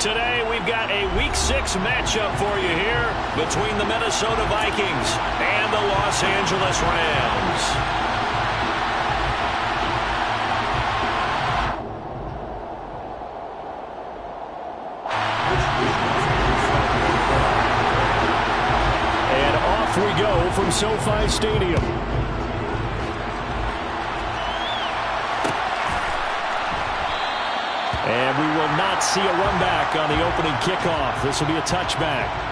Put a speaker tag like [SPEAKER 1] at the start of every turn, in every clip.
[SPEAKER 1] Today, we've got a Week 6 matchup for you here between the Minnesota Vikings and the Los Angeles Rams. And off we go from SoFi Stadium. And we will not see a run back on the opening kickoff. This will be a touchback.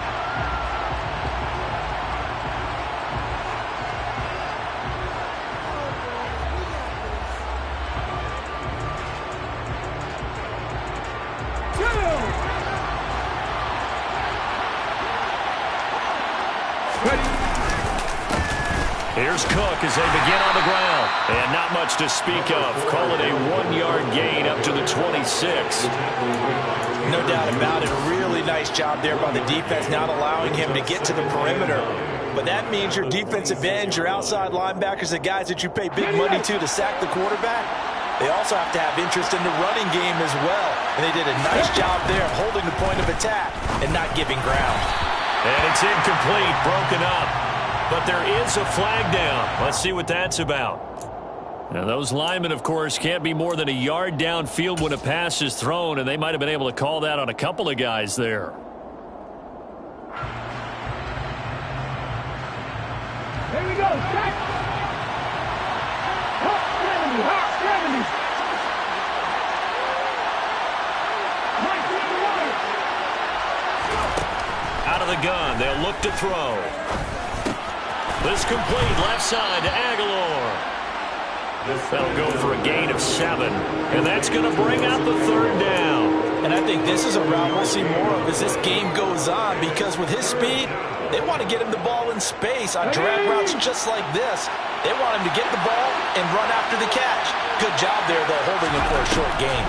[SPEAKER 1] Here's Cook as they begin on the ground. And not much to speak of. Call it a 1-yard gain up to the 26.
[SPEAKER 2] No doubt about it. A really nice job there by the defense, not allowing him to get to the perimeter. But that means your defensive ends, your outside linebackers, the guys that you pay big money to sack the quarterback, they also have to have interest in the running game as well. And they did a nice job there of holding the point of attack and not giving ground.
[SPEAKER 1] And it's incomplete, broken up. But there is a flag down. Let's see what that's about. Now, those linemen, of course, can't be more than a yard downfield when a pass is thrown, and they might have been able to call that on a couple of guys there.
[SPEAKER 3] Here we go. Check. Hop 70. Hop 70.
[SPEAKER 1] Out of the gun, they'll look to throw. This complete, left side to Aguilar. That'll go for a gain of 7. And that's going to bring out the third down.
[SPEAKER 2] And I think this is a route we'll see more of as this game goes on, because with his speed, they want to get him the ball in space on drag routes just like this. They want him to get the ball and run after the catch. Good job there, though, holding him for a short gain.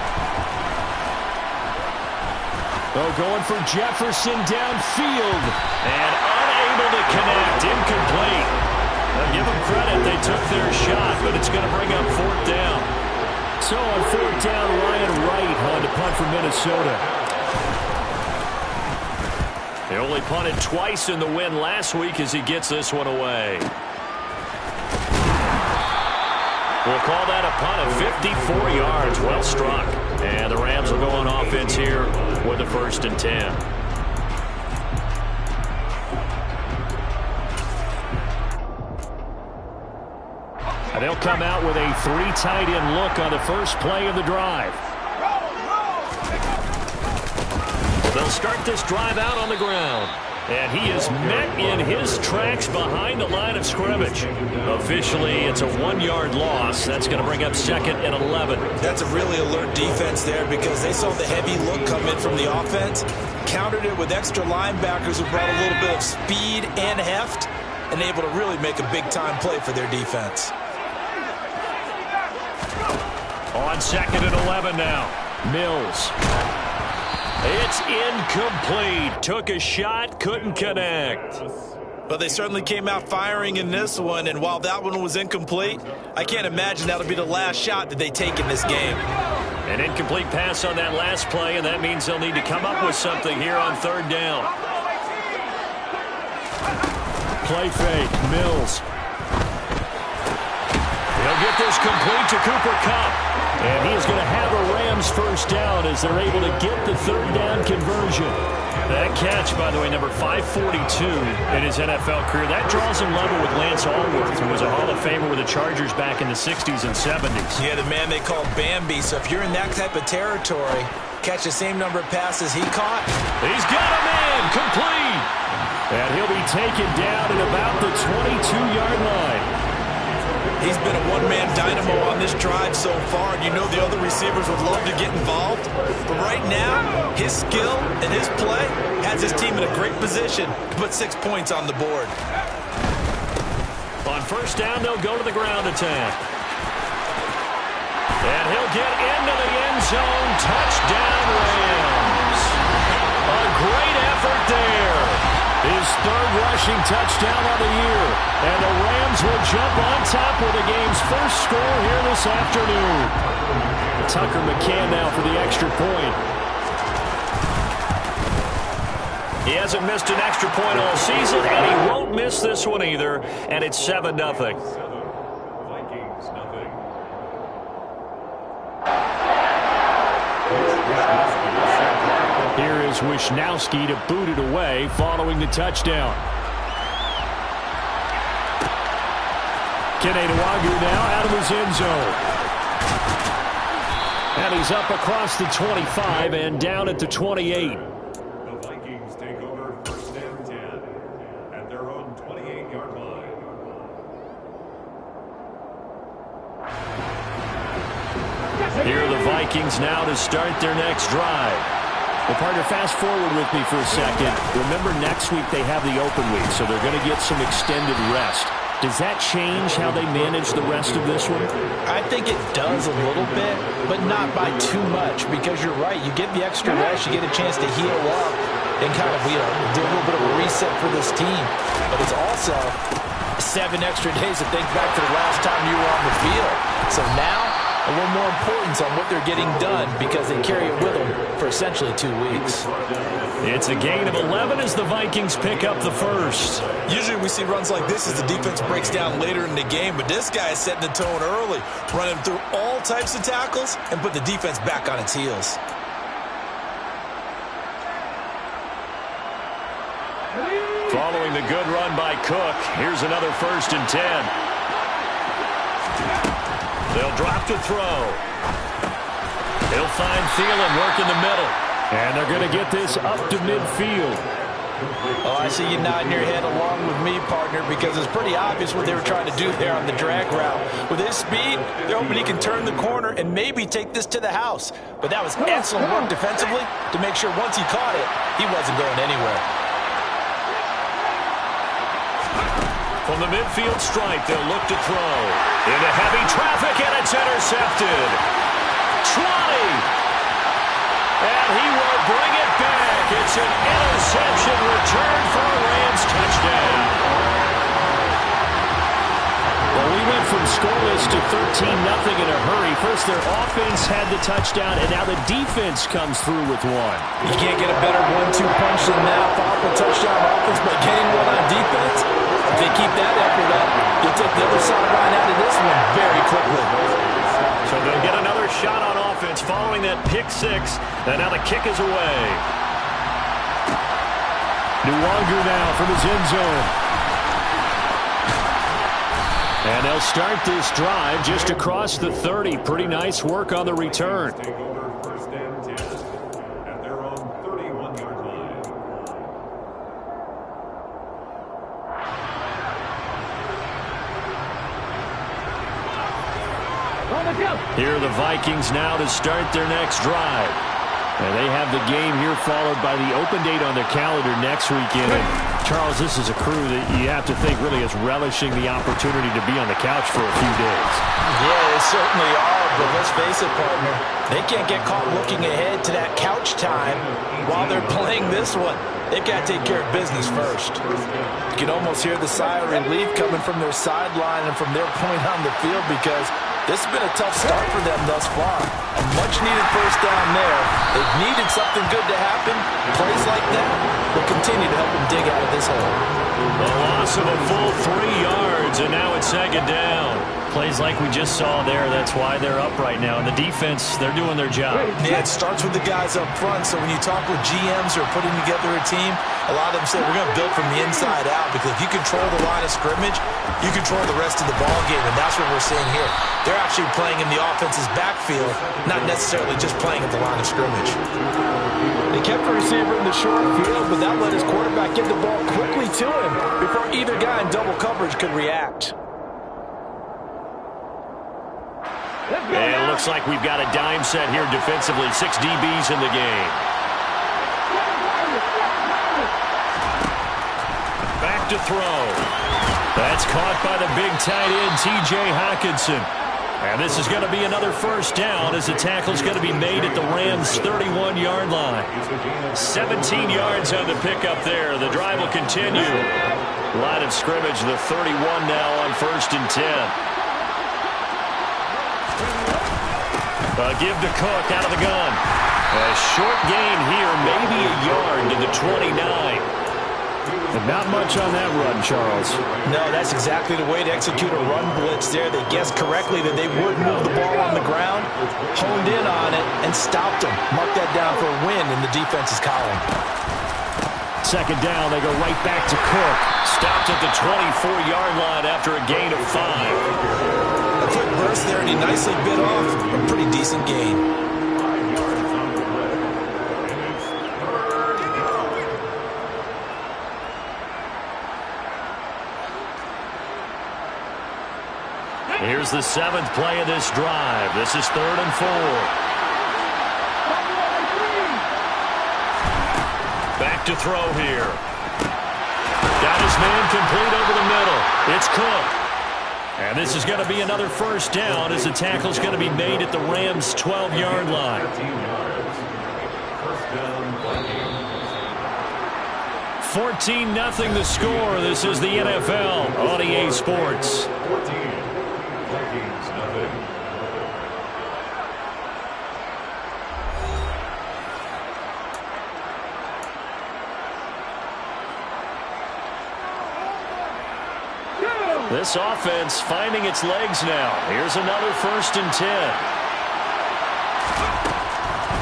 [SPEAKER 1] Oh, going for Jefferson downfield. And unable to connect. Incomplete. Now, give them credit. They took their shot, but it's going to bring up 4th down. So on 4th down, Ryan Wright on to punt for Minnesota. They only punted twice in the win last week as he gets this one away. We'll call that a punt of 54 yards. Well struck. And the Rams will go on offense here with a 1st and 10. And they'll come out with a 3 tight end look on the first play of the drive. They'll start this drive out on the ground. And he is met in his tracks behind the line of scrimmage. Officially, it's a 1-yard loss. That's going to bring up 2nd and 11.
[SPEAKER 2] That's a really alert defense there, because they saw the heavy look come in from the offense, countered it with extra linebackers who brought a little bit of speed and heft, and able to really make a big-time play for their defense.
[SPEAKER 1] On 2nd and 11 now. Mills. It's incomplete. Took a shot, couldn't connect.
[SPEAKER 2] But they certainly came out firing in this one, and while that one was incomplete, I can't imagine that'll be the last shot that they take in this game.
[SPEAKER 1] An incomplete pass on that last play, and that means they'll need to come up with something here on 3rd down. Play fake, Mills. He'll get this complete to Cooper Kupp. And he is going to have a Rams 1st down as they're able to get the 3rd down conversion. That catch, by the way, number 542 in his NFL career. That draws him level with Lance Allworth, who was a Hall of Famer with the Chargers back in the 60s and 70s.
[SPEAKER 2] Yeah, the man they called Bambi. So if you're in that type of territory, catch the same number of passes he caught.
[SPEAKER 1] He's got a man, complete. And he'll be taken down at about the 22-yard line.
[SPEAKER 2] He's been a one-man dynamo on this drive so far, and you know the other receivers would love to get involved. But right now, his skill and his play has his team in a great position to put 6 points on the board.
[SPEAKER 1] On 1st down, they'll go to the ground attack. And he'll get into the end zone. Touchdown, Rams. A great effort there. His 3rd rushing touchdown of the year. And the Rams will jump on top with the game's 1st score here this afternoon. Tucker McCann now for the extra point. He hasn't missed an extra point all season, and he won't miss this one either, and it's 7-0. Here is Wisnowski to boot it away following the touchdown. Kene Nwangwu now out of his end zone. And he's up across the 25 and down at the 28.
[SPEAKER 4] The Vikings take over first and 10 at their own 28-yard line.
[SPEAKER 1] Here are the Vikings now to start their next drive. Well, partner, fast forward with me for a second. Remember, next week they have the open week, so they're going to get some extended rest. Does that change how they manage the rest of this one?
[SPEAKER 2] I think it does a little bit, but not by too much, because you're right. You get the extra rest, you get a chance to heal up and kind of, do a little bit of a reset for this team. But it's also 7 extra days to think back to the last time you were on the field. So now, a little more importance on what they're getting done because they carry it with them for essentially 2 weeks.
[SPEAKER 1] It's a gain of 11 as the Vikings pick up the first.
[SPEAKER 5] Usually we see runs like this as the defense breaks down later in the game, but this guy is setting the tone early, running through all types of tackles and put the defense back on its heels.
[SPEAKER 1] Following the good run by Cook, here's another 1st and 10. They'll drop to throw. He'll find Thielen work in the middle. And they're going to get this up to midfield.
[SPEAKER 2] Oh, I see you nodding your head along with me, partner, because it's pretty obvious what they were trying to do there on the drag route. With his speed, they're hoping he can turn the corner and maybe take this to the house. But that was excellent work defensively to make sure once he caught it, he wasn't going anywhere.
[SPEAKER 1] From the midfield stripe, they'll look to throw. Into heavy traffic, and it's intercepted. 20. And he will bring it back. It's an interception return for a Rams touchdown. Well, we went from scoreless to 13-0 in a hurry. First, their offense had the touchdown, and now the defense comes through with one.
[SPEAKER 2] You can't get a better 1-2 punch than that. Follow a touchdown offense by getting one on defense. If they keep that effort up, you'll take the other sideline out of this one very quickly.
[SPEAKER 1] So they'll get another shot on offense following that pick 6, and now the kick is away. Nwangwu now from his end zone. And they'll start this drive just across the 30. Pretty nice work on the return.
[SPEAKER 4] Take over first and 10 at their own 31-yard line.
[SPEAKER 1] Here are the Vikings now to start their next drive. And they have the game here followed by the open date on their calendar next weekend. And Charles, this is a crew that you have to think really is relishing the opportunity to be on the couch for a few days.
[SPEAKER 2] Yeah, they certainly are, but let's face it, partner. They can't get caught looking ahead to that couch time while they're playing this one. They've got to take care of business first. You can almost hear the sigh of relief coming from their sideline and from their point on the field because this has been a tough start for them thus far. A much-needed first down there. They've needed something good to happen. Plays like that will continue to help them dig out of this hole.
[SPEAKER 1] A loss of a full 3 yards, and now it's 2nd down. Plays like we just saw there. That's why they're up right now. And the defense, they're doing their job.
[SPEAKER 5] Yeah, it starts with the guys up front. So when you talk with GMs who are putting together a team, a lot of them say we're going to build from the inside out because if you control the line of scrimmage, you control the rest of the ball game, and that's what we're seeing here. They're actually playing in the offense's backfield, not necessarily just playing at the line of scrimmage.
[SPEAKER 2] They kept the receiver in the short field, but that let his quarterback get the ball quickly to him before either guy in double coverage could react.
[SPEAKER 1] And it looks like we've got a dime set here defensively. 6 DBs in the game. Back to throw. That's caught by the big tight end, T.J. Hockenson. And this is going to be another first down as the tackle's going to be made at the Rams' 31-yard line. 17 yards on the pickup there. The drive will continue. Line of scrimmage, the 31 now on 1st and 10. Give to Cook out of the gun. A short gain here, maybe a yard to the 29.
[SPEAKER 6] And not much on that run, Charles.
[SPEAKER 2] No, that's exactly the way to execute a run blitz there. They guessed correctly that they would move the ball on the ground, honed in on it, and stopped them. Mark that down for a win in the defense's column.
[SPEAKER 1] Second down, they go right back to Cook. Stopped at the 24-yard line after a gain of 5.
[SPEAKER 5] A quick burst there, and he nicely bit off a pretty decent gain.
[SPEAKER 1] Here's the 7th play of this drive. This is 3rd and 4. Back to throw here. Got his man complete over the middle. It's Cook. And this is going to be another first down as the tackle's going to be made at the Rams' 12-yard line. 14-0 the score. This is the NFL on EA Sports. This offense finding its legs now. Here's another 1st and 10.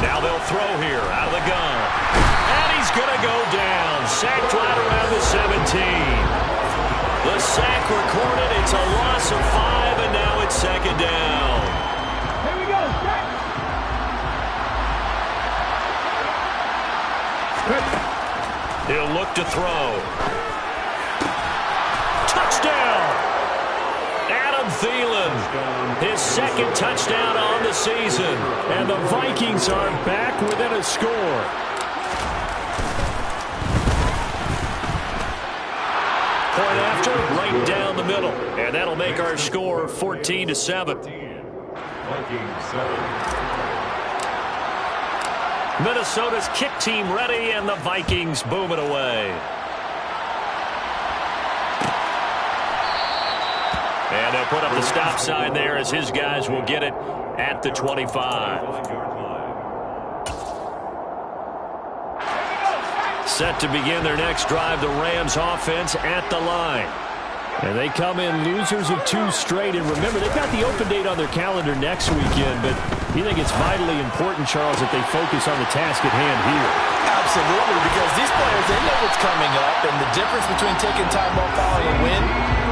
[SPEAKER 1] Now they'll throw here out of the gun. And he's going to go down. Sacked right around the 17. The sack recorded. It's a loss of 5, and now it's 2nd down.
[SPEAKER 3] Here we go, sack.
[SPEAKER 1] He'll look to throw. Touchdown! Adam Thielen, his 2nd touchdown on the season. And the Vikings are back within a score. Point after, right down the middle. And that'll make our score 14-7. Minnesota's kick team ready, and the Vikings boom it away. And they'll put up the stop sign there as his guys will get it at the 25. Set to begin their next drive, the Rams offense at the line. And they come in losers of 2 straight. And remember, they've got the open date on their calendar next weekend. But you think it's vitally important, Charles, that they focus on the task at hand here?
[SPEAKER 2] Absolutely, because these players, they know what's coming up. And the difference between taking time off following a win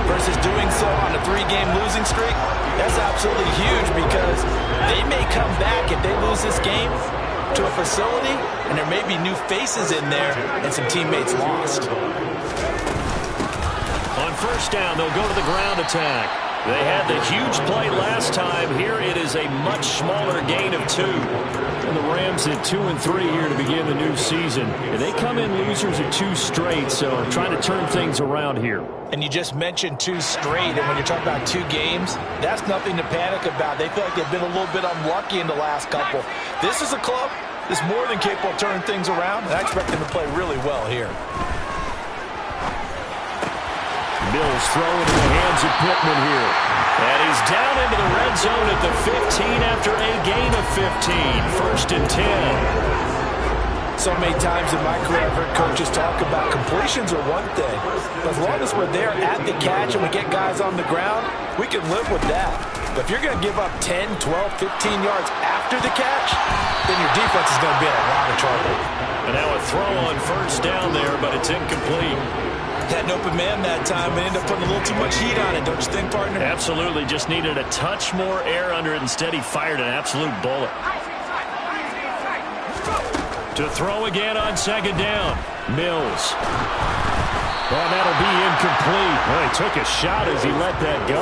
[SPEAKER 2] versus doing so on a 3-game losing streak, that's absolutely huge, because they may come back if they lose this game to a facility, and there may be new faces in there and some teammates lost.
[SPEAKER 1] On 1st down, they'll go to the ground attack. They had the huge play last time. Here it is a much smaller gain of 2. And the Rams at 2-3 here to begin the new season. And they come in losers of 2 straight, so trying to turn things around here.
[SPEAKER 2] And you just mentioned 2 straight, and when you're talking about 2 games, that's nothing to panic about. They feel like they've been a little bit unlucky in the last couple. This is a club that's more than capable of turning things around, and I expect them to play really well here.
[SPEAKER 1] Mills throwing in the hands of Pittman here. And he's down into the red zone at the 15 after a gain of 15. 1st and 10.
[SPEAKER 2] So many times in my career, I've heard coaches talk about completions are one thing. But as long as we're there at the catch and we get guys on the ground, we can live with that. But if you're going to give up 10, 12, 15 yards after the catch, then your defense is going to be in a lot of trouble.
[SPEAKER 1] And now a throw on 1st down there, but it's incomplete.
[SPEAKER 2] Had an open man that time, but ended up putting a little too much heat on it, don't you think, partner?
[SPEAKER 1] Absolutely. Just needed a touch more air under it. Instead, he fired an absolute bullet. To throw again on 2nd down. Mills. Well, that'll be incomplete. Well, he took a shot as he let that go.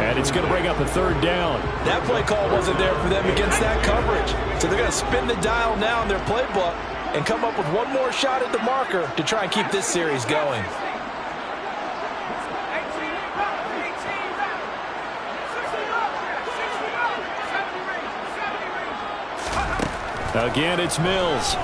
[SPEAKER 1] And it's going to bring up a 3rd down.
[SPEAKER 2] That play call wasn't there for them against that coverage. So they're going to spin the dial now in their playbook and come up with one more shot at the marker to try and keep this series going.
[SPEAKER 1] Again, it's Mills.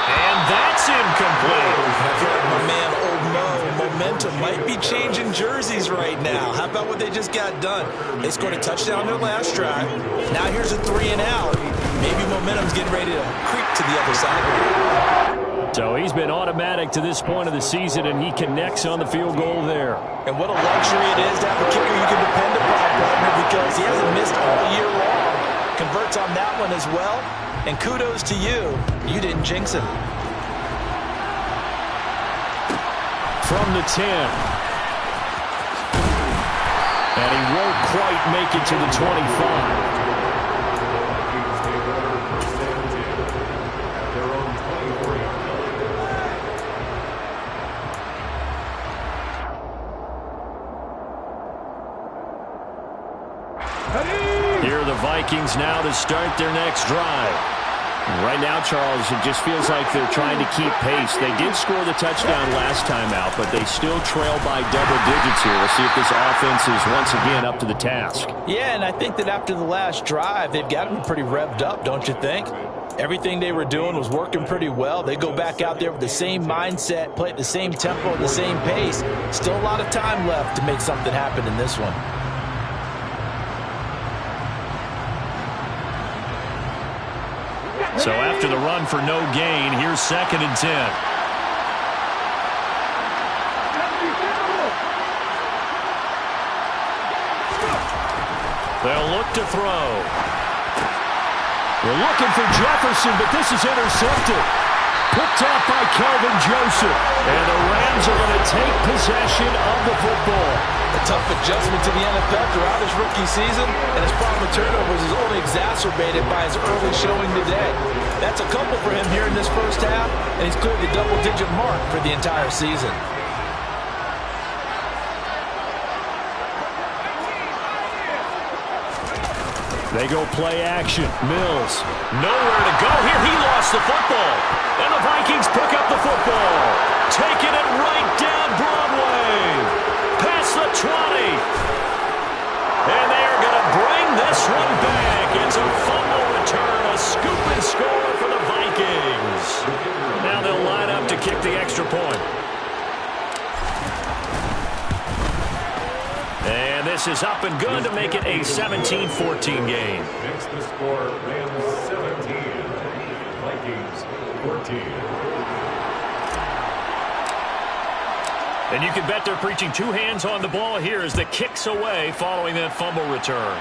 [SPEAKER 1] And that's incomplete.
[SPEAKER 2] I feel like my man, Old Mo, momentum might be changing jerseys right now. How about what they just got done? They scored a touchdown on their last drive. Now here's a 3 and out. Maybe momentum's getting ready to creep to
[SPEAKER 5] to the other sideline.
[SPEAKER 1] So he's been automatic to this point of the season, and he connects on the field goal there.
[SPEAKER 2] And what a luxury it is to have a kicker you can depend upon, partner, because he hasn't missed all year long. Converts on that one as well. And kudos to you. You didn't jinx him.
[SPEAKER 1] From the 10. And he won't quite make it to the 25. Here are the Vikings now to start their next drive. Right now, Charles, it just feels like they're trying to keep pace. They did score the touchdown last time out, but they still trail by double digits here. We'll see if this offense is once again up to the task.
[SPEAKER 2] Yeah, and I think that after the last drive, they've got to be pretty revved up, don't you think? Everything they were doing was working pretty well. They go back out there with the same mindset, play at the same tempo, at the same pace. Still a lot of time left to make something happen in this one.
[SPEAKER 1] So after the run for no gain, here's 2nd and 10. They'll look to throw. They're looking for Jefferson, but this is intercepted. Picked off by Kelvin Joseph. And the Rams are going to take possession of the football.
[SPEAKER 2] A tough adjustment to the NFL throughout his rookie season, and his problem with turnovers is only exacerbated by his early showing today. That's a couple for him here in this first half, and he's cleared the double-digit mark for the entire season.
[SPEAKER 1] They go play action. Mills, nowhere to go here. He lost the football. And the Vikings pick up the football. Taking it right down Broadway. Past the 20. And they are going to bring this one back. It's a fumble return. A scoop and score for the Vikings. Now they'll line up to kick the extra point. And this is up and good to make it a 17-14 game.
[SPEAKER 4] Next the score, Rams 17, Vikings 14.
[SPEAKER 1] And you can bet they're preaching two hands on the ball here as the kick's away following that fumble return.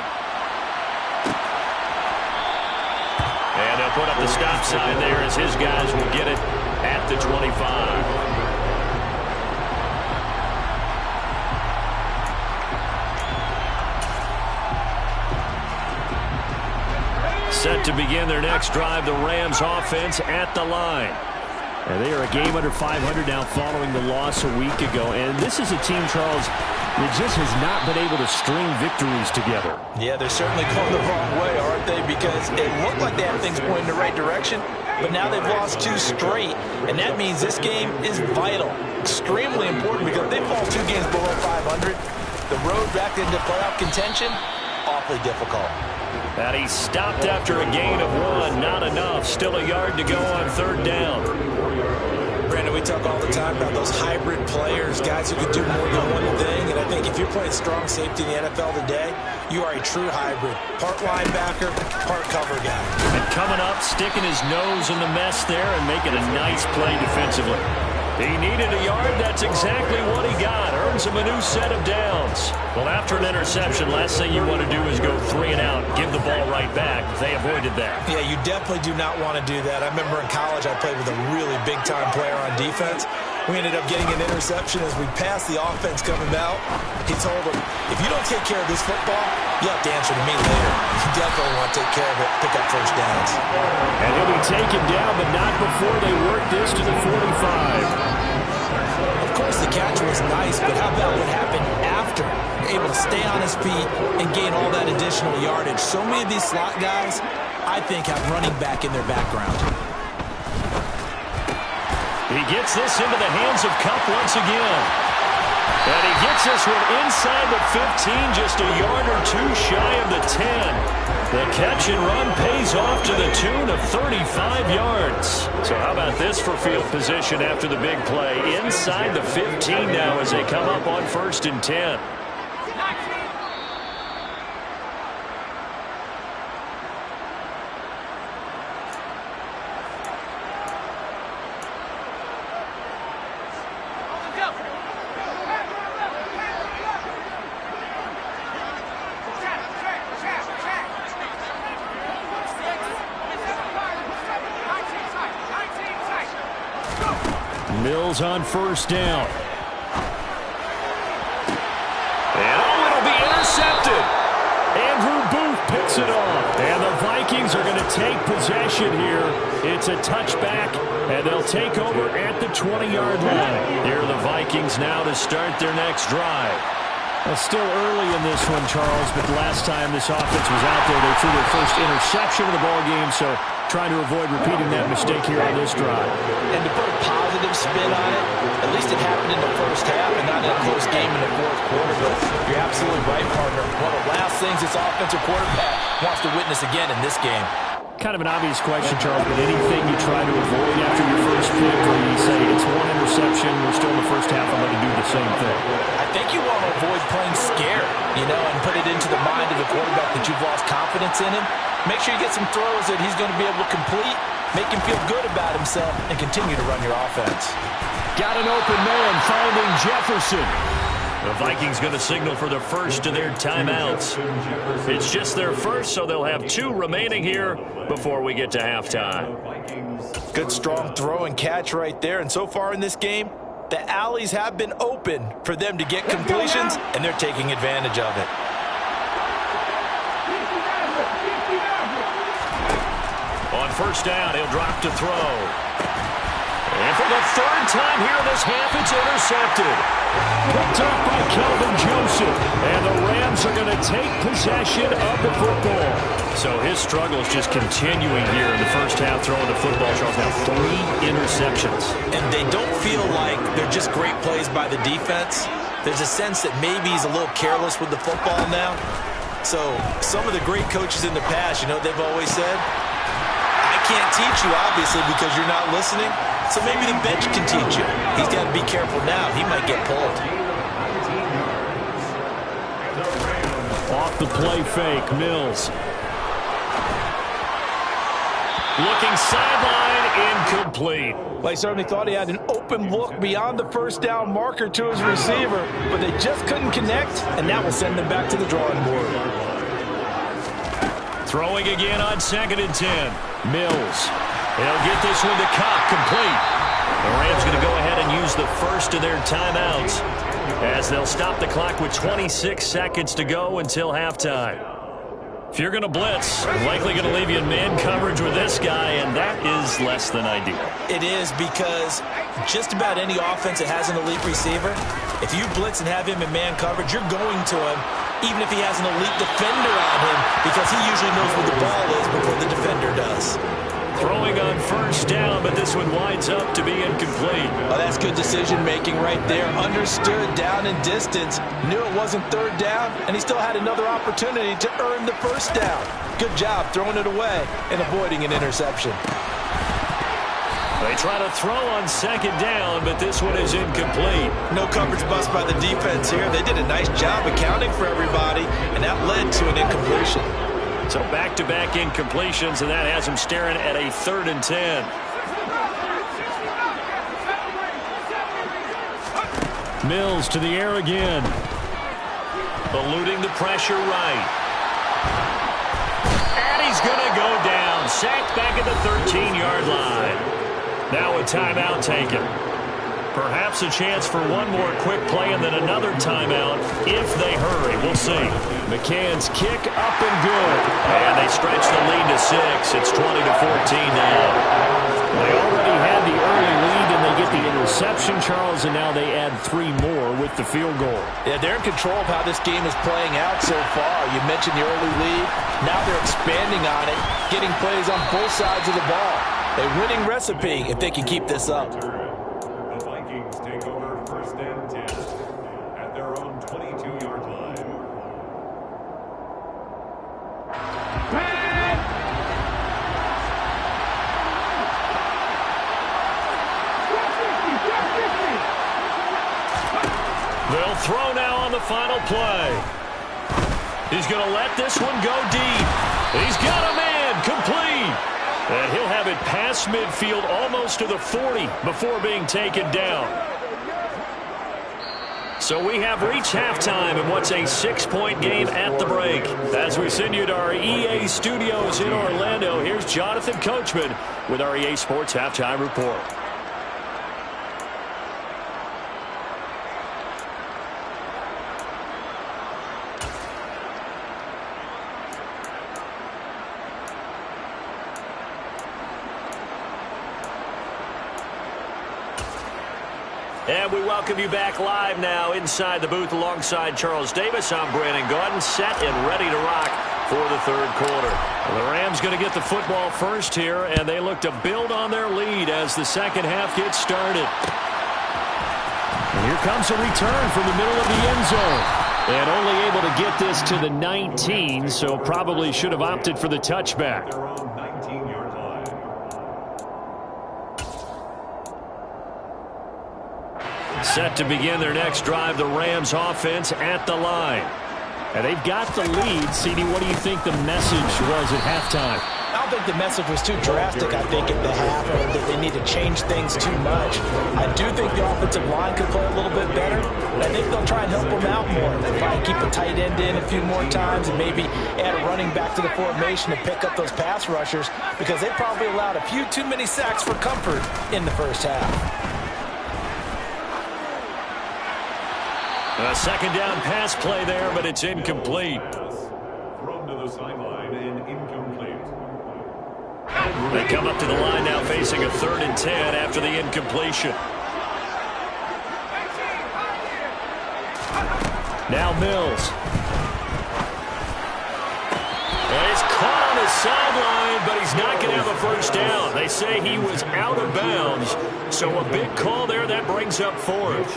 [SPEAKER 1] And they'll put up the stop sign there as his guys will get it at the 25. Set to begin their next drive, the Rams offense at the line. And they are a game under 500 now following the loss a week ago. And this is a team, Charles, that just has not been able to string victories together.
[SPEAKER 2] Yeah, they're certainly going the wrong way, aren't they? Because it looked like they had things going in the right direction, but now they've lost 2 straight. And that means this game is vital, extremely important, because if they fall 2 games below 500, the road back into playoff contention, awfully difficult.
[SPEAKER 1] And he stopped after a gain of 1. Not enough. Still a yard to go on 3rd down.
[SPEAKER 5] Brandon, we talk all the time about those hybrid players, guys who can do more than one thing. And I think if you're playing strong safety in the NFL today, you are a true hybrid. Part linebacker, part cover guy.
[SPEAKER 1] And coming up, sticking his nose in the mess there and making a nice play defensively. He needed a yard. That's exactly what he got. Earns him a new set of downs. Well, after an interception, last thing you want to do is go 3 and out, give the ball right back. They avoided that.
[SPEAKER 5] Yeah, you definitely do not want to do that. I remember in college I played with a really big-time player on defense. We ended up getting an interception as we passed the offense coming out. He told him, if you don't take care of this football, you have to answer to me later. You definitely want to take care of it, pick up first downs.
[SPEAKER 1] And he'll be taken down, but not before they work this to the 45.
[SPEAKER 5] Of course, the catch was nice, but how about what happened after? Able to stay on his feet and gain all that additional yardage. So many of these slot guys, I think, have running back in their background.
[SPEAKER 1] He gets this into the hands of Kupp once again. And he gets this one inside the 15, just a yard or 2 shy of the 10. The catch and run pays off to the tune of 35 yards. So how about this for field position after the big play? Inside the 15 now as they come up on 1st and 10. Mills on first down. And it'll be intercepted. Andrew Booth picks it off. And the Vikings are going to take possession here. It's a touchback, and they'll take over at the 20-yard line. Here are the Vikings now to start their next drive. Well, still early in this one, Charles, but the last time this offense was out there, they threw their first interception of the ballgame, so trying to avoid repeating that mistake here on this drive.
[SPEAKER 2] And to put a positive spin on it, at least it happened in the first half and not in a close game in the fourth quarter. But you're absolutely right, partner. One of the last things this offensive quarterback wants to witness again in this game.
[SPEAKER 1] Kind of an obvious question, Charles, but anything you try to avoid after your first pick, or you say it's one interception, we're still in the first half, I'm going to do the same thing?
[SPEAKER 2] I think you want to avoid playing scared, and put it into the mind of the quarterback that you've lost confidence in him. Make sure you get some throws that he's going to be able to complete, make him feel good about himself, and continue to run your offense.
[SPEAKER 1] Got an open man finding Jefferson. The Vikings going to signal for the first of their timeouts. It's just their first, so they'll have 2 remaining here before we get to halftime.
[SPEAKER 2] Good, strong throw and catch right there. And so far in this game, the alleys have been open for them to get completions, and they're taking advantage of it.
[SPEAKER 1] On first down, he'll drop to throw. And for the third time here in this half, it's intercepted. Picked up by Kelvin Joseph. And the Rams are going to take possession of the football. So his struggle is just continuing here in the first half throwing the football. Charles, now 3 interceptions.
[SPEAKER 2] And they don't feel like they're just great plays by the defense. There's a sense that maybe he's a little careless with the football now. So some of the great coaches in the past, they've always said, I can't teach you, obviously, because you're not listening. So maybe the bench can teach you. He's got to be careful now. He might get pulled.
[SPEAKER 1] Off the play fake, Mills. Looking sideline, incomplete.
[SPEAKER 2] Well, he certainly thought he had an open look beyond the first down marker to his receiver, but they just couldn't connect, and that will send them back to the drawing board.
[SPEAKER 1] Throwing again on 2nd and 10. Mills. They'll get this one to Cobb, complete. The Rams going to go ahead and use the first of their timeouts as they'll stop the clock with 26 seconds to go until halftime. If you're going to blitz, likely going to leave you in man coverage with this guy, and that is less than ideal.
[SPEAKER 2] It is, because just about any offense that has an elite receiver, if you blitz and have him in man coverage, you're going to him, even if he has an elite defender on him, because he usually knows where the ball is before the defender does.
[SPEAKER 1] Throwing on first down, but this one winds up to be incomplete.
[SPEAKER 2] Oh, that's good decision-making right there. Understood down and distance, knew it wasn't third down, and he still had another opportunity to earn the first down. Good job throwing it away and avoiding an interception.
[SPEAKER 1] They try to throw on 2nd down, but this one is incomplete.
[SPEAKER 2] No coverage bust by the defense here. They did a nice job accounting for everybody, and that led to an incompletion.
[SPEAKER 1] So back-to-back incompletions, and that has him staring at a 3rd and 10. Mills to the air again. Eluding the pressure right. And he's going to go down. Sacked back at the 13-yard line. Now a timeout taken. Perhaps a chance for one more quick play and then another timeout if they hurry. We'll see. McCann's kick up and good. And they stretch the lead to 6. It's 20-14 now. They already had the early lead, and they get the interception, Charles, and now they add 3 more with the field goal.
[SPEAKER 2] Yeah, they're in control of how this game is playing out so far. You mentioned the early lead. Now they're expanding on it, getting plays on both sides of the ball. A winning recipe if they can keep this up.
[SPEAKER 4] Take over 1st and 10 at their own 22-yard line.
[SPEAKER 1] They'll throw now on the final play. He's going to let this one go deep. He's got a man, complete. And he'll have it past midfield almost to the 40 before being taken down. So we have reached halftime in what's a 6-point game at the break. As we send you to our EA studios in Orlando, here's Jonathan Coachman with our EA Sports Halftime Report. And we welcome you back live now inside the booth alongside Charles Davis. I'm Brandon Gaudin, set and ready to rock for the third quarter. Well, the Rams going to get the football first here, and they look to build on their lead as the second half gets started. And here comes a return from the middle of the end zone. And only able to get this to the 19, so probably should have opted for the touchback.
[SPEAKER 4] Their own 19-yard line.
[SPEAKER 1] Set to begin their next drive, the Rams offense at the line. And they've got the lead. CD, what do you think the message was at halftime?
[SPEAKER 2] I don't think the message was too drastic, I think, at the half, or that they need to change things too much. I do think the offensive line could play a little bit better. I think they'll try and help them out more. They'll try and keep a tight end in a few more times and maybe add a running back to the formation to pick up those pass rushers, because they probably allowed a few too many sacks for comfort in the first half.
[SPEAKER 1] A second down pass play there, but it's incomplete.
[SPEAKER 4] Thrown to the sideline and incomplete.
[SPEAKER 1] They come up to the line now facing a 3rd and 10 after the incompletion. Now Mills. Well, he's caught on his sideline, but he's not going to have a first down. They say he was out of bounds, so a big call there. That brings up 4th.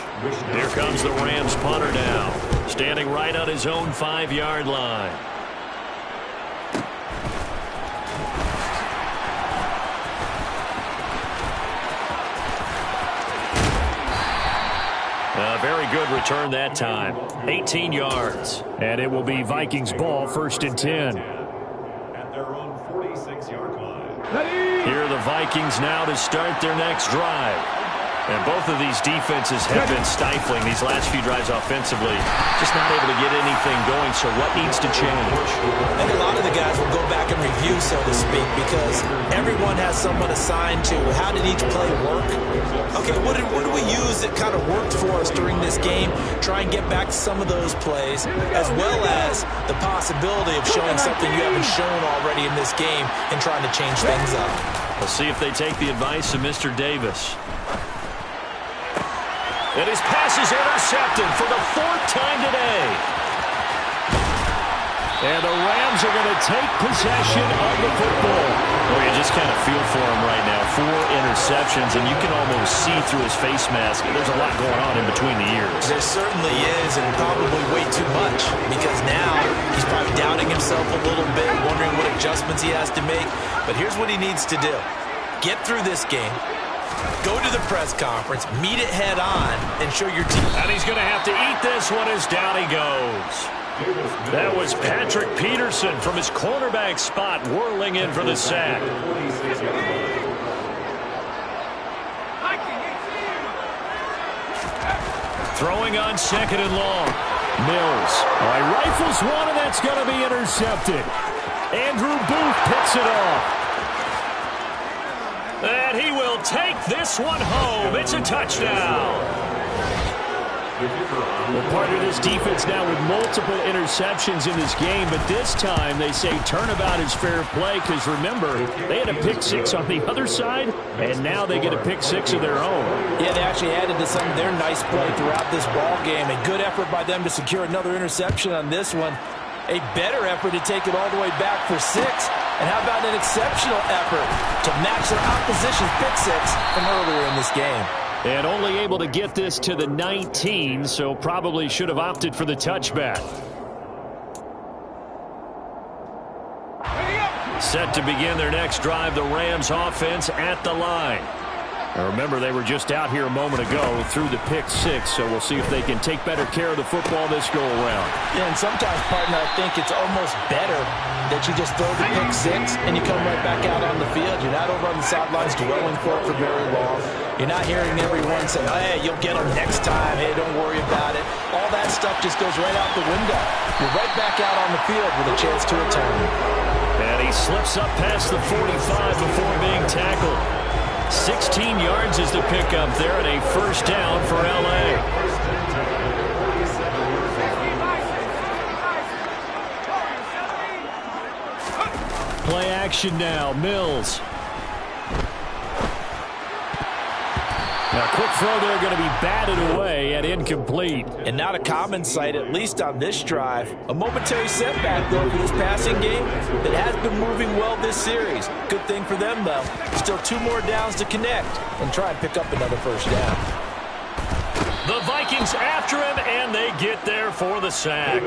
[SPEAKER 1] Here comes the Rams punter now, standing right on his own 5-yard line. A very good return that time. 18 yards. And it will be Vikings ball, 1st and 10.
[SPEAKER 4] At their own 46-yard line.
[SPEAKER 1] Here are the Vikings now to start their next drive. And both of these defenses have been stifling these last few drives offensively. Just not able to get anything going, so what needs to change?
[SPEAKER 5] I think a lot of the guys will go back and review, so to speak, because everyone has someone assigned to how did each play work. Okay, what did we use that kind of worked for us during this game? Try and get back to some of those plays, as well as the possibility of showing something you haven't shown already in this game and trying to change things up.
[SPEAKER 1] We'll see if they take the advice of Mr. Davis. And his pass is intercepted for the 4th time today. And the Rams are going to take possession of the football. Well, you just kind of feel for him right now. 4 interceptions, and you can almost see through his face mask. There's a lot going on in between the ears.
[SPEAKER 5] There certainly is, and probably way too much, because now he's probably doubting himself a little bit, wondering what adjustments he has to make. But here's what he needs to do. Get through this game. Go to the press conference, meet it head on, and show your team.
[SPEAKER 1] And he's going to have to eat this one as down he goes. That was Patrick Peterson from his cornerback spot whirling in for the sack. Throwing on 2nd and long. Mills. All right, rifles one, and that's going to be intercepted. Andrew Booth picks it off. And he will take this one home. It's a touchdown. Well, part of this defense now with multiple interceptions in this game, but this time they say turnabout is fair play, because remember, they had a pick 6 on the other side, and now they get a pick 6 of their own.
[SPEAKER 2] Yeah, they actually added to some of their nice play throughout this ball game. A good effort by them to secure another interception on this one. A better effort to take it all the way back for 6. And how about an exceptional effort to match their opposition's pick 6 from earlier in this game?
[SPEAKER 1] And only able to get this to the 19, so probably should have opted for the touchback. Set to begin their next drive, the Rams offense at the line. Now remember, they were just out here a moment ago through the pick 6, so we'll see if they can take better care of the football this go-around.
[SPEAKER 2] Yeah, and sometimes, partner, I think it's almost better that you just throw the pick 6 and you come right back out on the field. You're not over on the sidelines dwelling for it for very long. You're not hearing everyone say, hey, you'll get them next time. Hey, don't worry about it. All that stuff just goes right out the window. You're right back out on the field with a chance to return.
[SPEAKER 1] And he slips up past the 45 before being tackled. 16 yards is the pickup there, and a first down for L.A. Play action now. Mills. Now, quick throw there going to be batted away and incomplete.
[SPEAKER 2] And not a common sight, at least on this drive. A momentary setback, though, for this passing game that has been moving well this series. Good thing for them, though. Still 2 more downs to connect and try and pick up another first down.
[SPEAKER 1] The Vikings after him, and they get there for the sack.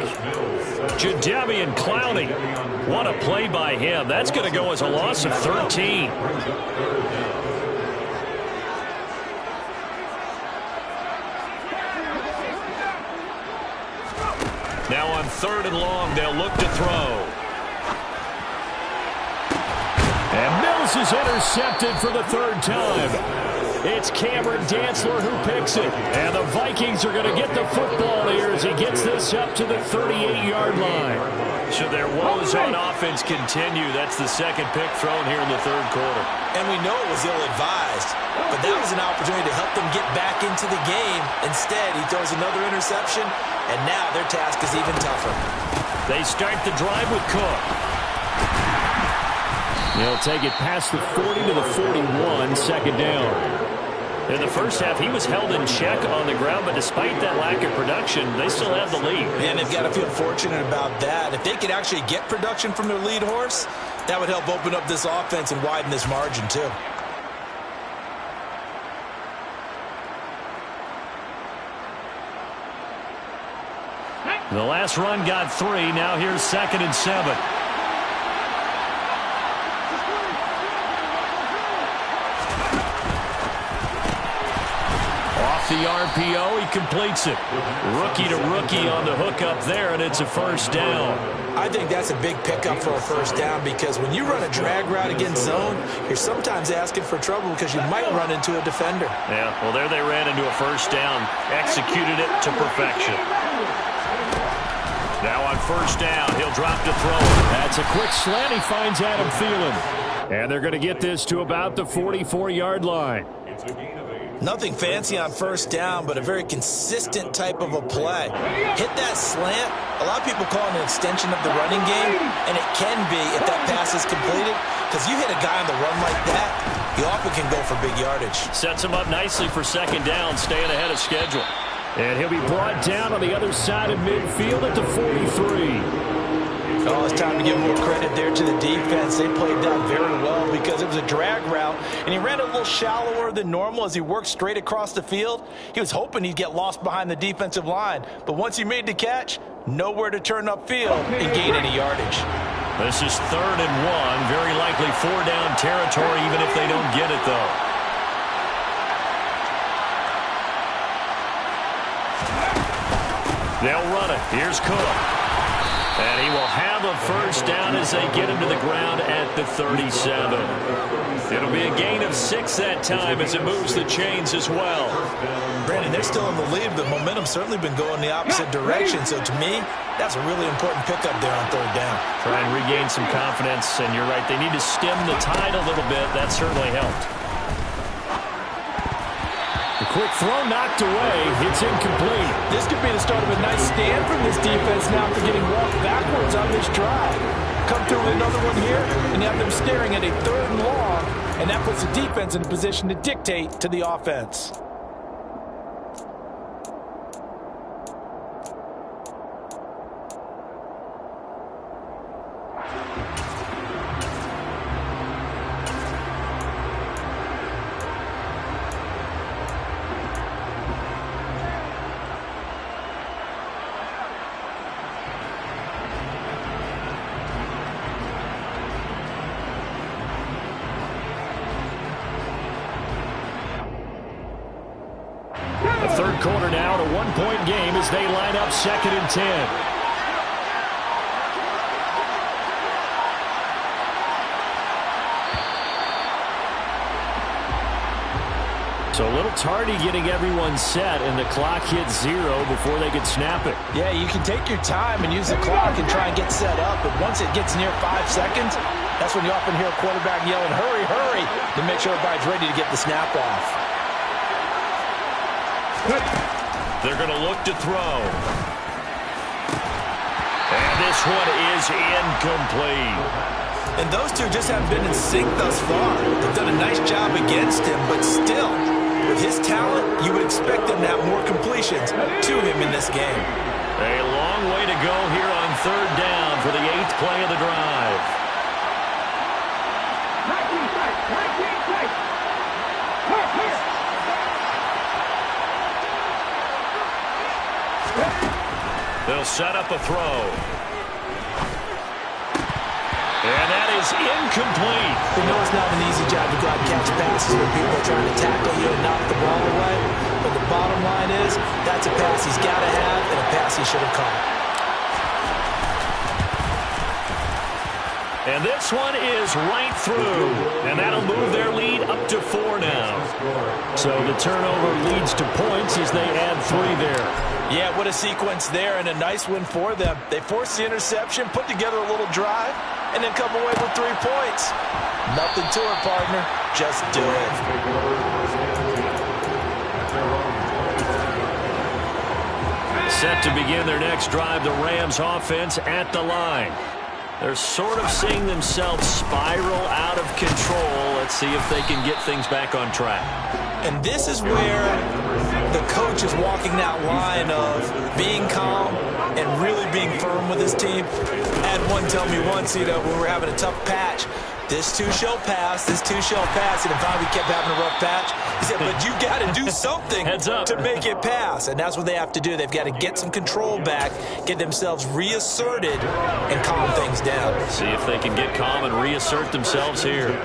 [SPEAKER 1] Jadeveon Clowney. What a play by him. That's going to go as a loss of 13. Now on 3rd and long, they'll look to throw. And Mills is intercepted for the 3rd time. It's Cameron Dantzler who picks it. And the Vikings are going to get the football here as he gets this up to the 38-yard line. So their woes on offense continue. That's the 2nd pick thrown here in the 3rd quarter.
[SPEAKER 5] And we know it was ill-advised, but that was an opportunity to help them get back into the game. Instead, he throws another interception, and now their task is even tougher.
[SPEAKER 1] They start the drive with Cook. He'll take it past the 40 to the 41, 2nd down. In the first half, he was held in check on the ground, but despite that lack of production, they still have the lead.
[SPEAKER 5] And they've got to feel fortunate about that. If they could actually get production from their lead horse, that would help open up this offense and widen this margin, too.
[SPEAKER 1] The last run got 3. Now here's 2nd and 7. Off the RPO, he completes it. Rookie to rookie on the hook up there, and it's a first down.
[SPEAKER 5] I think that's a big pickup for a first down because when you run a drag route against zone, you're sometimes asking for trouble because you might run into a defender.
[SPEAKER 1] Yeah, well, there they ran into a first down. Executed it to perfection. Now on first down, he'll drop to throw. That's a quick slant. He finds Adam Thielen. And they're going to get this to about the 44-yard line.
[SPEAKER 5] Nothing fancy on first down, but a very consistent type of a play. Hit that slant. A lot of people call it an extension of the running game, and it can be if that pass is completed, because you hit a guy on the run like that, he often can go for big yardage.
[SPEAKER 1] Sets him up nicely for 2nd down, staying ahead of schedule. And he'll be brought down on the other side of midfield at the 43.
[SPEAKER 2] Oh, it's time to give more credit there to the defense. They played down very well because it was a drag route, and he ran a little shallower than normal as he worked straight across the field. He was hoping he'd get lost behind the defensive line, but once he made the catch, nowhere to turn upfield and gain any yardage.
[SPEAKER 1] This is 3rd and 1, very likely 4-down territory even if they don't get it, though. They'll run it. Here's Cook. And he will have a first down as they get him to the ground at the 37. It'll be a gain of 6 that time as it moves the chains as well.
[SPEAKER 5] Brandon, they're still in the lead, but momentum's certainly been going the opposite direction. So to me, that's a really important pickup there on 3rd down.
[SPEAKER 1] Try and regain some confidence, and you're right. They need to stem the tide a little bit. That certainly helped. The quick throw knocked away. It's incomplete.
[SPEAKER 2] This could be the start of a nice stand from this defense now after getting walked backwards on this drive. Come through with another one here and have them staring at a 3rd and long, and that puts the defense in a position to dictate to the offense.
[SPEAKER 1] The 3rd quarter now, a 1-point game as they line up 2nd and 10. So a little tardy getting everyone set, and the clock hits 0 before they can snap it.
[SPEAKER 2] Yeah, you can take your time and use the clock and try and get set up, but once it gets near 5 seconds, that's when you often hear a quarterback yelling, hurry, hurry, to make sure everybody's ready to get the snap off.
[SPEAKER 1] They're going to look to throw. And this one is incomplete.
[SPEAKER 5] And those two just haven't been in sync thus far. They've done a nice job against him, but still, with his talent, you would expect them to have more completions to him in this game.
[SPEAKER 1] A long way to go here on third down for the 8th play of the drive. They'll set up a throw. And that is incomplete.
[SPEAKER 5] We know it's not an easy job to go out and catch passes when people are trying to tackle you and knock the ball away. But the bottom line is, that's a pass he's got to have and a pass he should have caught.
[SPEAKER 1] And this one is right through. And that'll move their lead up to 4 now. So the turnover leads to points as they add 3 there.
[SPEAKER 2] Yeah, what a sequence there, and a nice win for them. They forced the interception, put together a little drive, and then come away with 3 points. Nothing to it, partner. Just do it.
[SPEAKER 1] Set to begin their next drive, the Rams offense at the line. They're sort of seeing themselves spiral out of control. Let's see if they can get things back on track.
[SPEAKER 5] And this is where the coach is walking that line of being calm and really being firm with his team. I had one tell me once, when we were having a tough patch, this too shall pass, this too shall pass. And if Bobby kept having a rough patch, he said, but you got to do something to make it pass. And that's what they have to do. They've got to get some control back, get themselves reasserted, and calm things down.
[SPEAKER 1] See if they can get calm and reassert themselves here.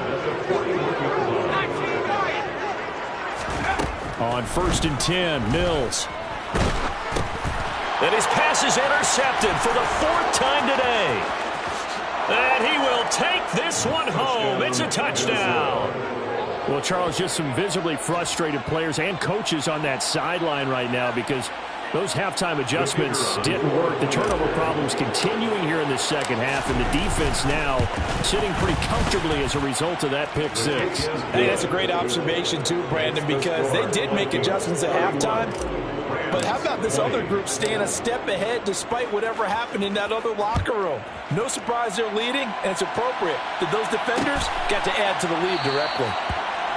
[SPEAKER 1] On 1st and 10, Mills. And his pass is intercepted for the 4th time today. And he will take this one home. It's a touchdown. Well, Charles, just some visibly frustrated players and coaches on that sideline right now because those halftime adjustments didn't work. The turnover problems continuing here in the second half, and the defense now sitting pretty comfortably as a result of that pick 6.
[SPEAKER 2] Hey, that's a great observation too, Brandon, because they did make adjustments at halftime. But how about this other group staying a step ahead despite whatever happened in that other locker room? No surprise they're leading, and it's appropriate that those defenders got to add to the lead directly.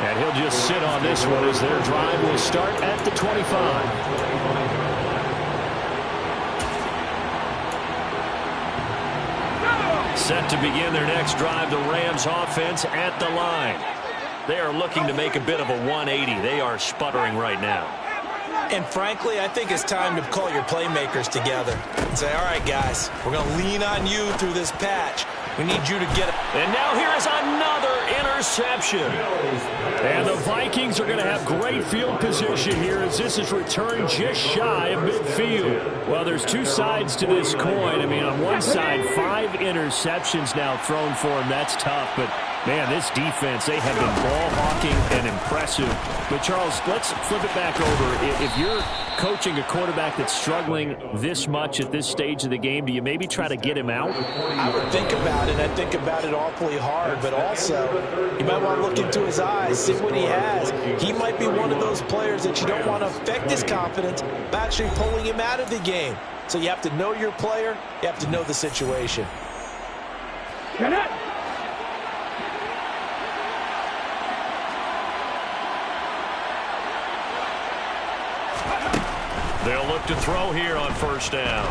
[SPEAKER 1] And he'll just sit on this one as their drive will start at the 25. Set to begin their next drive, the Rams offense at the line. They are looking to make a bit of a 180. They are sputtering right now.
[SPEAKER 5] And frankly, I think it's time to call your playmakers together and say, all right, guys, we're going to lean on you through this patch. We need you to get it.
[SPEAKER 1] And now here is another interception. And the Vikings are going to have great field position here as this is returned just shy of midfield. Well, there's 2 sides to this coin. I mean, on one side, 5 interceptions now thrown for him. That's tough, but man, this defense, they have been ball hawking and impressive. But, Charles, let's flip it back over. If you're coaching a quarterback that's struggling this much at this stage of the game, do you maybe try to get him out?
[SPEAKER 2] I would think about it. I think about it awfully hard, but also you might want to look into his eyes, see what he has. He might be one of those players that you don't want to affect his confidence by actually pulling him out of the game. So you have to know your player. You have to know the situation.
[SPEAKER 1] They'll look to throw here on 1st down.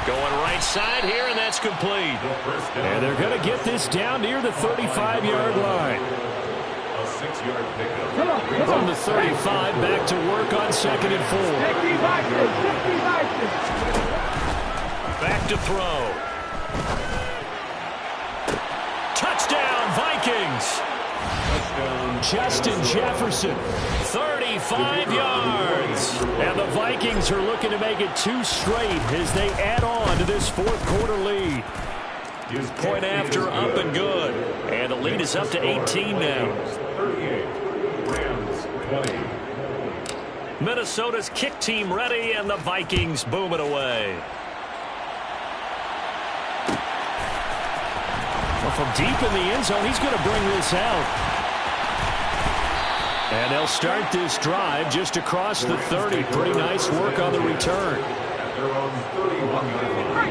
[SPEAKER 1] Going right side here, and that's complete. And they're going to get this down near the 35-yard line.
[SPEAKER 4] A 6-yard pickup.
[SPEAKER 1] From the 35, back to work on 2nd and 4. Back to throw. Touchdown, Vikings. Justin Jefferson, 35 yards. And the Vikings are looking to make it 2 straight as they add on to this 4th quarter lead. Point after up and good. And the lead is up to 18 now.
[SPEAKER 4] 38. Rams 20.
[SPEAKER 1] Minnesota's kick team ready, and the Vikings boom it away. Well, from deep in the end zone, he's going to bring this out. And they'll start this drive just across the 30. Pretty nice work on the return.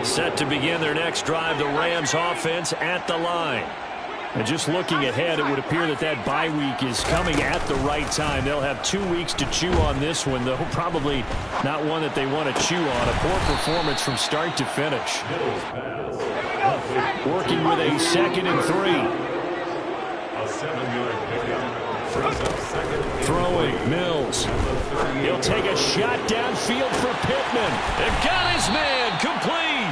[SPEAKER 1] Set to begin their next drive, the Rams offense at the line. And just looking ahead, it would appear that that bye week is coming at the right time. They'll have 2 weeks to chew on this one, though probably not one that they want to chew on. A poor performance from start to finish. Working with a 2nd and 3.
[SPEAKER 4] A 7-yard pickup brings up 2nd and 3.
[SPEAKER 1] Throwing, Mills. He'll take a shot downfield for Pittman. They've got his man complete.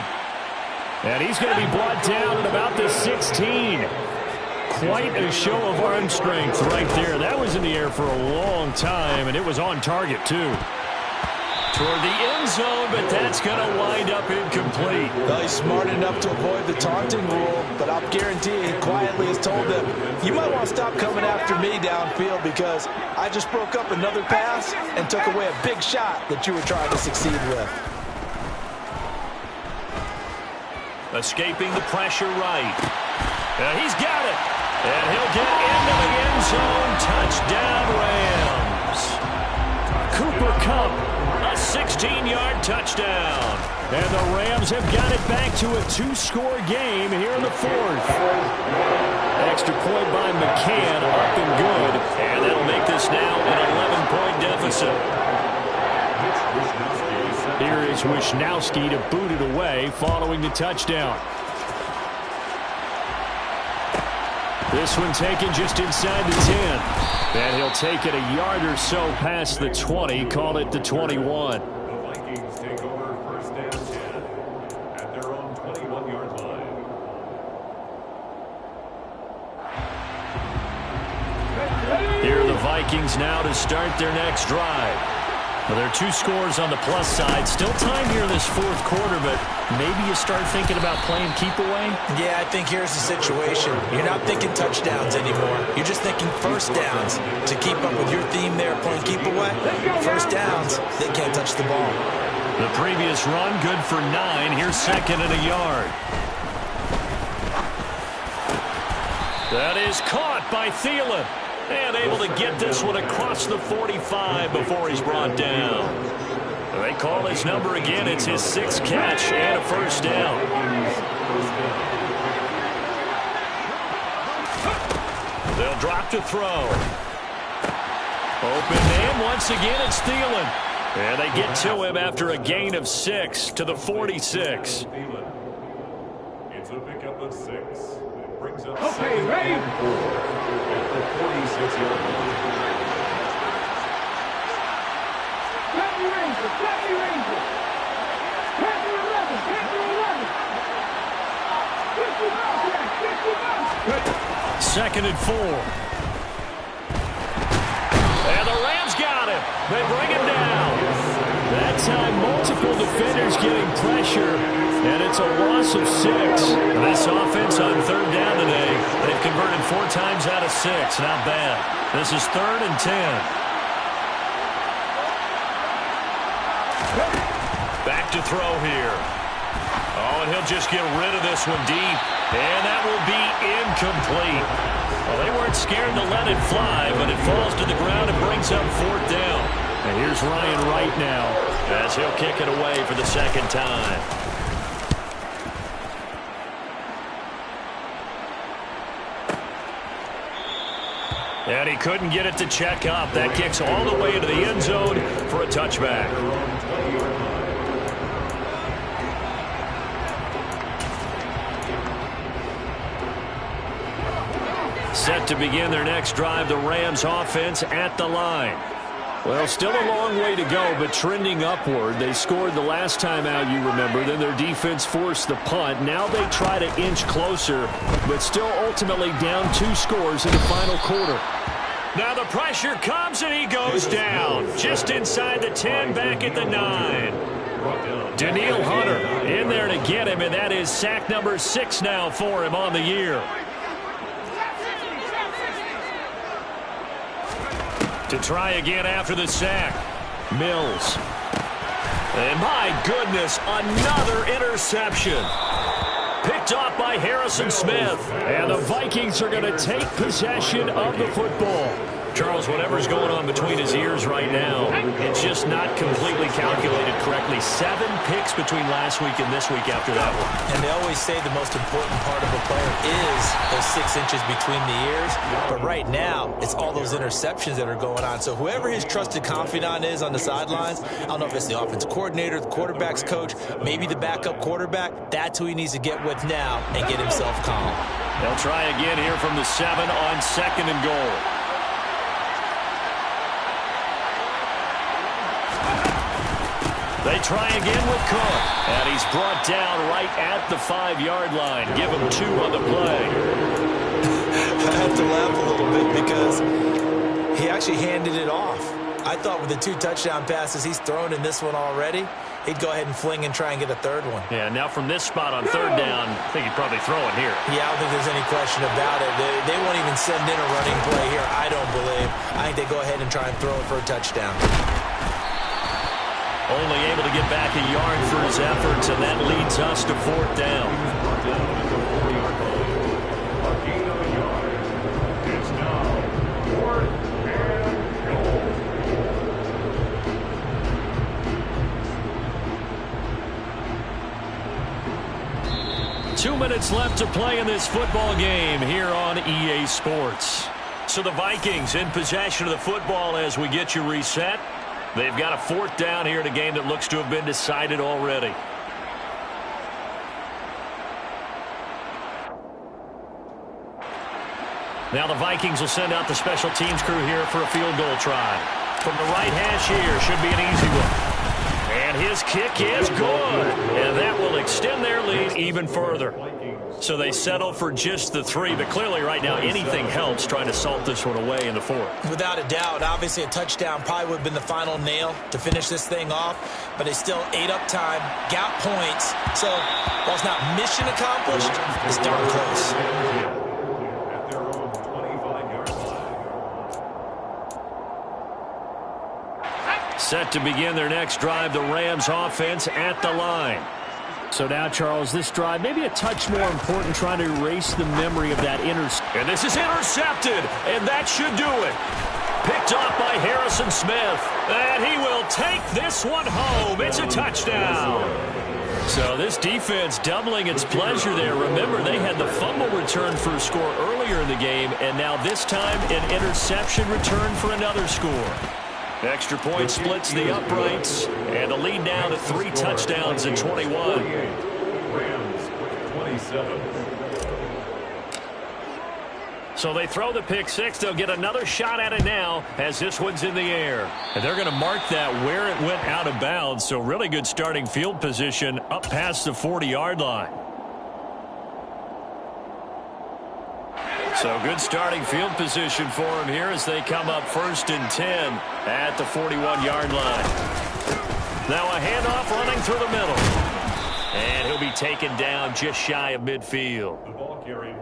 [SPEAKER 1] And he's going to be brought down at about the 16. Quite a show of arm strength right there. That was in the air for a long time, and it was on target, too. Toward the end zone, but that's going to wind up incomplete.
[SPEAKER 5] Well, he's smart enough to avoid the taunting rule, but I'll guarantee he quietly has told them, you might want to stop coming after me downfield because I just broke up another pass and took away a big shot that you were trying to succeed with.
[SPEAKER 1] Escaping the pressure right. He's got it. And he'll get into the end zone. Touchdown, Rams. Cooper Kupp, a 16-yard touchdown. And the Rams have got it back to a 2-score game here in the 4th. Extra point by McCann, up and good. And that'll make this now an 11-point deficit. Here is Wisnowski to boot it away following the touchdown. This one taken just inside the 10. And he'll take it a yard or so past the 20. Call it the 21.
[SPEAKER 4] The Vikings take over 1st and 10 at their own 21-yard line.
[SPEAKER 1] Here are the Vikings now to start their next drive. Well, there are 2 scores on the plus side. Still time here in this 4th quarter, but maybe you start thinking about playing keep away?
[SPEAKER 5] Yeah, I think here's the situation. You're not thinking touchdowns anymore. You're just thinking first downs. To keep up with your theme there, playing keep away, first downs, they can't touch the ball.
[SPEAKER 1] The previous run, good for 9. Here's 2nd and a yard. That is caught by Thielen. And able to get this one across the 45 before he's brought down. They call his number again. It's his 6th catch and a first down. They'll drop to throw. Open man. Once again, it's Thielen. And they get to him after a gain of 6 to the 46.
[SPEAKER 4] It's a pickup of 6. It brings up
[SPEAKER 3] Okay, ready?
[SPEAKER 4] at the 46-yard line.
[SPEAKER 3] Happy Rangers, Happy Rangers. Happy 11, Happy 11.
[SPEAKER 1] 2nd and 4. And the Rams got him. They bring him down. That time, multiple defenders getting pressure, and it's a loss of 6. This offense on 3rd down today, they've converted 4 times out of 6. Not bad. This is 3rd and 10. Back to throw here. Oh, and he'll just get rid of this one deep. And that will be incomplete. Well, they weren't scared to let it fly, but it falls to the ground and brings up 4th down. And here's Ryan Wright now as he'll kick it away for the 2nd time. And he couldn't get it to check up. That kicks all the way into the end zone for a touchback. Set to begin their next drive, the Rams offense at the line. Well, still a long way to go, but trending upward. They scored the last time out, you remember. Then their defense forced the punt. Now they try to inch closer, but still ultimately down 2 scores in the final quarter. Now the pressure comes, and he goes down. Just inside the 10, back at the 9. Danielle Hunter in there to get him, and that is sack number 6 now for him on the year. To try again after the sack. Mills. And my goodness, another interception. Picked Picked off by Harrison Smith. And the Vikings are going to take possession of the football. Charles, whatever's going on between his ears right now, it's just not completely calculated correctly. 7 picks between last week and this week after that one.
[SPEAKER 5] And they always say the most important part of a player is those 6 inches between the ears. But right now, it's all those interceptions that are going on. So whoever his trusted confidant is on the sidelines, I don't know if it's the offense coordinator, the quarterback's coach, maybe the backup quarterback, that's who he needs to get with now and get himself calm.
[SPEAKER 1] They'll try again here from the 7 on 2nd and goal. They try again with Cook. And he's brought down right at the 5-yard line. Give him 2 on the play.
[SPEAKER 5] I have to laugh a little bit because he actually handed it off. I thought with the 2 touchdown passes he's thrown in this one already, he'd go ahead and fling and try and get a 3rd one.
[SPEAKER 1] Yeah, now from this spot on 3rd down, I think he'd probably throw it here.
[SPEAKER 5] Yeah, I don't think there's any question about it. They won't even send in a running play here, I don't believe. I think they go ahead and try and throw it for a touchdown.
[SPEAKER 1] Only able to get back a yard for his efforts, and that leads us to 4th down.
[SPEAKER 4] It's now 4th and goal.
[SPEAKER 1] 2 minutes left to play in this football game here on EA Sports. So the Vikings in possession of the football as we get you reset. They've got a 4th down here in a game that looks to have been decided already. Now the Vikings will send out the special teams crew here for a field goal try. From the right hash here, should be an easy one. And his kick is good. And that will extend their lead even further. So they settle for just the 3, but clearly right now anything helps trying to salt this one away in the 4th.
[SPEAKER 5] Without a doubt, obviously a touchdown probably would have been the final nail to finish this thing off, but they still ate up time, got points. So while it's not mission accomplished, it's darn close.
[SPEAKER 4] At their own 25-yard line.
[SPEAKER 1] Set to begin their next drive, the Rams offense at the line. So now, Charles, this drive maybe a touch more important, trying to erase the memory of that interception. And this is intercepted, and that should do it. Picked off by Harrison Smith, and he will take this one home. It's a touchdown. So this defense doubling its pleasure there. Remember, they had the fumble return for a score earlier in the game, and now this time an interception return for another score. Extra point splits the uprights, and the lead now to 3 touchdowns in 21.
[SPEAKER 4] Rams 27.
[SPEAKER 1] So they throw the pick 6. They'll get another shot at it now as this one's in the air. And they're going to mark that where it went out of bounds. So really good starting field position up past the 40-yard line. So good starting field position for him here as they come up 1st and 10 at the 41-yard line. Now a handoff running through the middle. And he'll be taken down just shy of midfield.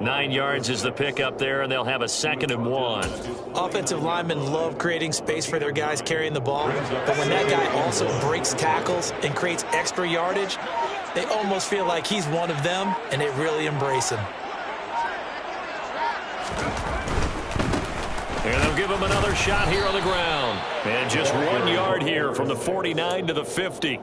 [SPEAKER 1] 9 yards is the pickup there, and they'll have a 2nd and 1.
[SPEAKER 5] Offensive linemen love creating space for their guys carrying the ball, but when that guy also breaks tackles and creates extra yardage, they almost feel like he's one of them, and they really embrace him.
[SPEAKER 1] And they'll give him another shot here on the ground. And just 1 yard here from the 49 to the 50.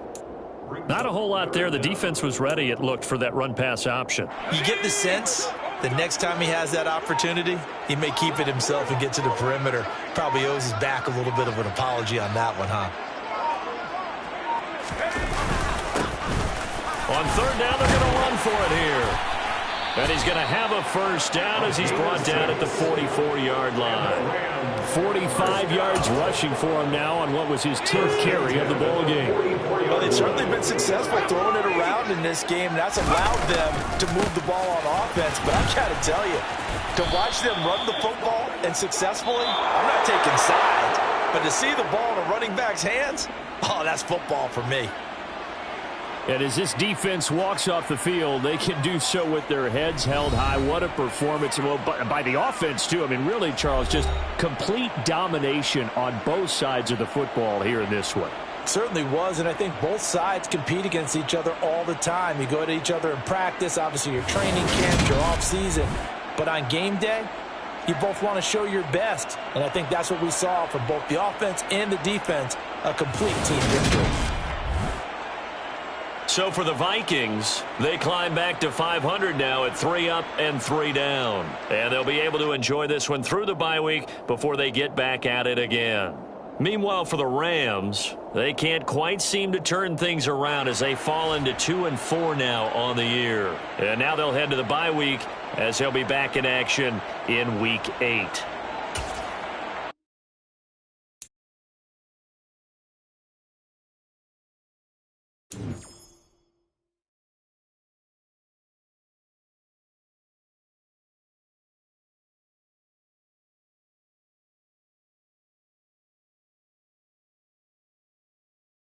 [SPEAKER 1] Not a whole lot there. The defense was ready, it looked, for that run-pass option.
[SPEAKER 5] You get the sense the next time he has that opportunity, he may keep it himself and get to the perimeter. Probably owes his back a little bit of an apology on that one, huh?
[SPEAKER 1] On 3rd down, they're going to run for it here. And he's going to have a 1st down as he's brought down at the 44-yard line. 45 yards rushing for him now on what was his 10th carry of the ball game.
[SPEAKER 2] Well, they've certainly been successful throwing it around in this game. That's allowed them to move the ball on offense. But I've got to tell you, to watch them run the football and successfully, I'm not taking sides, but to see the ball in a running back's hands, oh, that's football for me.
[SPEAKER 1] And as this defense walks off the field, they can do so with their heads held high. What a performance. Well, by the offense, too. I mean, really, Charles, just complete domination on both sides of the football here in this one.
[SPEAKER 5] Certainly was, and I think both sides compete against each other all the time. You go at each other in practice, obviously your training camp, your off-season. But on game day, you both want to show your best. And I think that's what we saw from both the offense and the defense, a complete team victory.
[SPEAKER 1] So for the Vikings, they climb back to 500 now at 3 up and 3 down. And they'll be able to enjoy this one through the bye week before they get back at it again. Meanwhile, for the Rams, they can't quite seem to turn things around as they fall into 2-4 now on the year. And now they'll head to the bye week as they'll be back in action in Week 8.